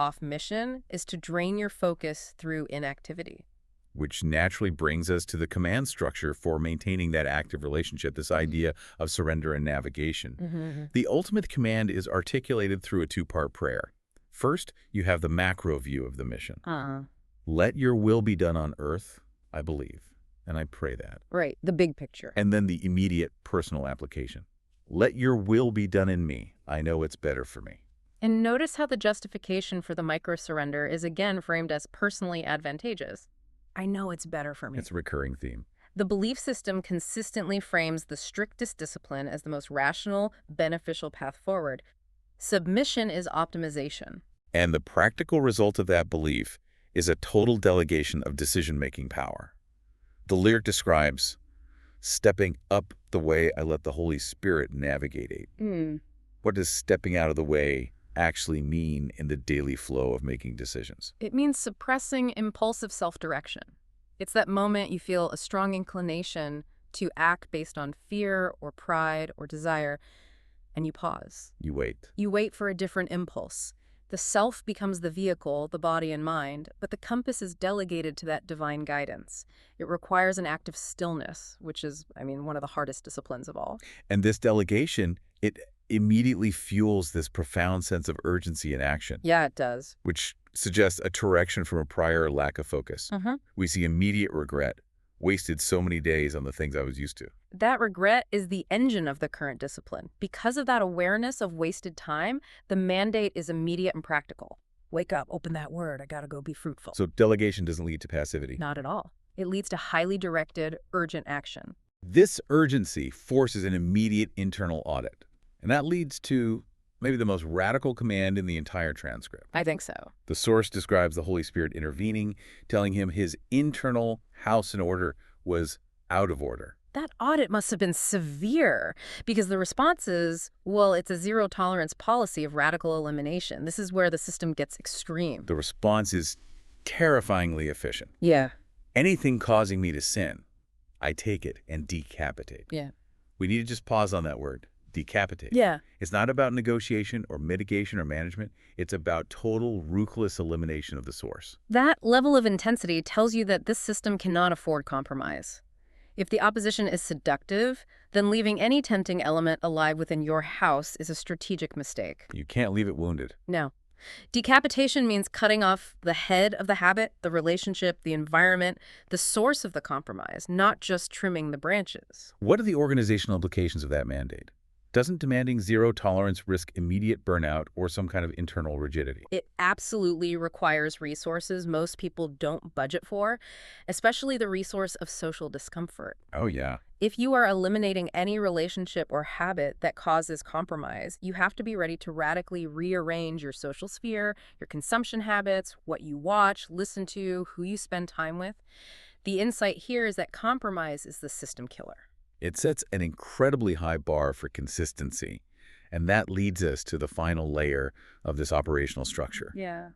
off mission is to drain your focus through inactivity. Which naturally brings us to the command structure for maintaining that active relationship, this idea of surrender and navigation. Mm-hmm. The ultimate command is articulated through a two-part prayer. First, you have the macro view of the mission. Let your will be done on earth, I believe, and I pray that. Right, the big picture. And then the immediate personal application. Let your will be done in me. I know it's better for me. And notice how the justification for the micro-surrender is again framed as personally advantageous. I know it's better for me. It's a recurring theme. The belief system consistently frames the strictest discipline as the most rational, beneficial path forward. Submission is optimization. And the practical result of that belief is a total delegation of decision-making power. The lyric describes stepping up the way I let the Holy Spirit navigate. What does stepping out of the way actually mean in the daily flow of making decisions? It means suppressing impulsive self-direction. It's that moment you feel a strong inclination to act based on fear or pride or desire, and you pause. You wait. You wait for a different impulse. The self becomes the vehicle, the body and mind, but the compass is delegated to that divine guidance. It requires an act of stillness, which is, one of the hardest disciplines of all. And this delegation, it immediately fuels this profound sense of urgency in action. Yeah, it does. Which suggests a correction from a prior lack of focus. We see immediate regret. Wasted so many days on the things I was used to. That regret is the engine of the current discipline. Because of that awareness of wasted time, the mandate is immediate and practical. Wake up, open that word, I gotta go be fruitful. So delegation doesn't lead to passivity. Not at all. It leads to highly directed, urgent action. This urgency forces an immediate internal audit. And that leads to maybe the most radical command in the entire transcript. I think so. The source describes the Holy Spirit intervening, telling him his internal house and order was out of order. That audit must have been severe because the response is, well, it's a zero-tolerance policy of radical elimination. This is where the system gets extreme. The response is terrifyingly efficient. Yeah. Anything causing me to sin, I take it and decapitate. Yeah. We need to just pause on that word. Decapitate. Yeah. It's not about negotiation or mitigation or management. It's about total ruthless elimination of the source. That level of intensity tells you that this system cannot afford compromise. If the opposition is seductive, then leaving any tempting element alive within your house is a strategic mistake. You can't leave it wounded. No. Decapitation means cutting off the head of the habit, the relationship, the environment, the source of the compromise, not just trimming the branches. What are the organizational implications of that mandate? Doesn't demanding zero tolerance risk immediate burnout or some kind of internal rigidity? It absolutely requires resources most people don't budget for, especially the resource of social discomfort. Oh, yeah. If you are eliminating any relationship or habit that causes compromise, you have to be ready to radically rearrange your social sphere, your consumption habits, what you watch, listen to, who you spend time with. The insight here is that compromise is the system killer. It sets an incredibly high bar for consistency, and that leads us to the final layer of this operational structure. Yeah.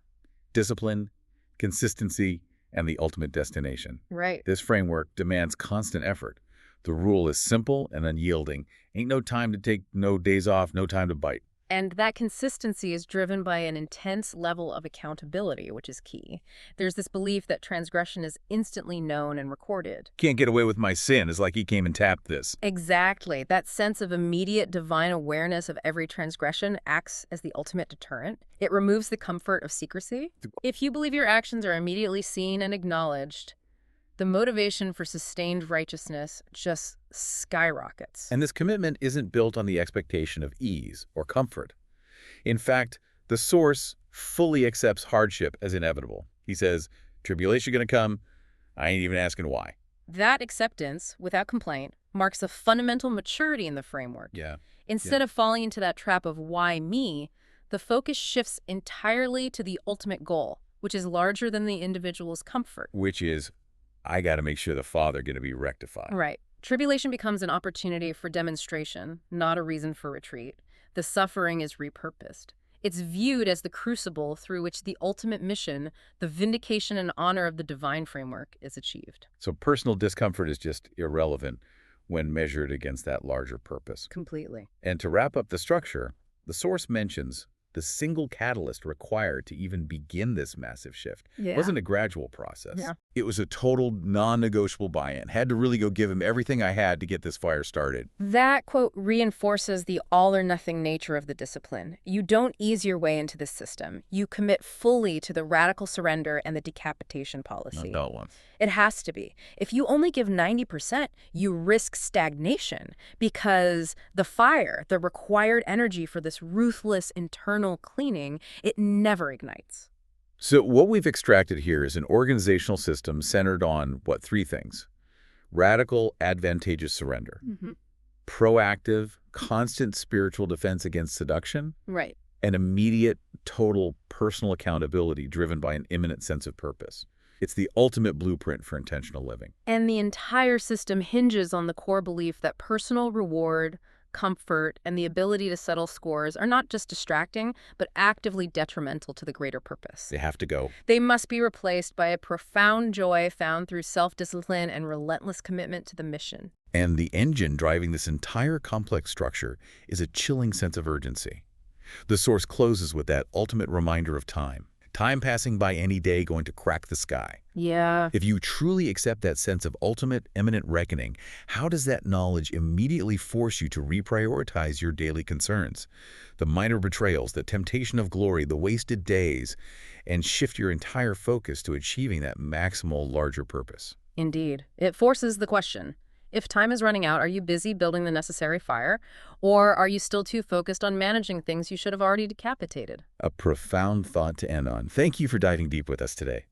Discipline, consistency, and the ultimate destination. Right. This framework demands constant effort. The rule is simple and unyielding. Ain't no time to take no days off, no time to bite. And that consistency is driven by an intense level of accountability, which is key. There's this belief that transgression is instantly known and recorded. Can't get away with my sin. It's like he came and tapped this. Exactly. That sense of immediate divine awareness of every transgression acts as the ultimate deterrent. It removes the comfort of secrecy. If you believe your actions are immediately seen and acknowledged, the motivation for sustained righteousness just skyrockets. And this commitment isn't built on the expectation of ease or comfort. In fact, the source fully accepts hardship as inevitable. He says, tribulation gonna come, I ain't even asking why. That acceptance, without complaint, marks a fundamental maturity in the framework. Yeah. Instead of falling into that trap of why me, the focus shifts entirely to the ultimate goal, which is larger than the individual's comfort. Which is, I got to make sure the Father going to be rectified. Right. Tribulation becomes an opportunity for demonstration, not a reason for retreat. The suffering is repurposed. It's viewed as the crucible through which the ultimate mission, the vindication and honor of the divine framework, is achieved. So personal discomfort is just irrelevant when measured against that larger purpose. Completely. And to wrap up the structure, the source mentions the single catalyst required to even begin this massive shift. It Yeah. wasn't a gradual process. Yeah. It was a total non-negotiable buy-in. Had to really go give him everything I had to get this fire started. That quote reinforces the all-or-nothing nature of the discipline. You don't ease your way into this system. You commit fully to the radical surrender and the decapitation policy. Not that one. It has to be. If you only give 90%, you risk stagnation because the fire, the required energy for this ruthless internal cleaning, it never ignites. So what we've extracted here is an organizational system centered on, what, three things? Radical, advantageous surrender. Proactive, constant spiritual defense against seduction. Right. And immediate, total personal accountability driven by an imminent sense of purpose. It's the ultimate blueprint for intentional living. And the entire system hinges on the core belief that personal reward, comfort, and the ability to settle scores are not just distracting, but actively detrimental to the greater purpose. They have to go. They must be replaced by a profound joy found through self-discipline and relentless commitment to the mission. And the engine driving this entire complex structure is a chilling sense of urgency. The source closes with that ultimate reminder of time. Time passing by any day going to crack the sky. Yeah. If you truly accept that sense of ultimate, imminent reckoning, how does that knowledge immediately force you to reprioritize your daily concerns? The minor betrayals, the temptation of glory, the wasted days, and shift your entire focus to achieving that maximal, larger purpose. Indeed. It forces the question. If time is running out, are you busy building the necessary fire? Or are you still too focused on managing things you should have already decapitated? A profound thought to end on. Thank you for diving deep with us today.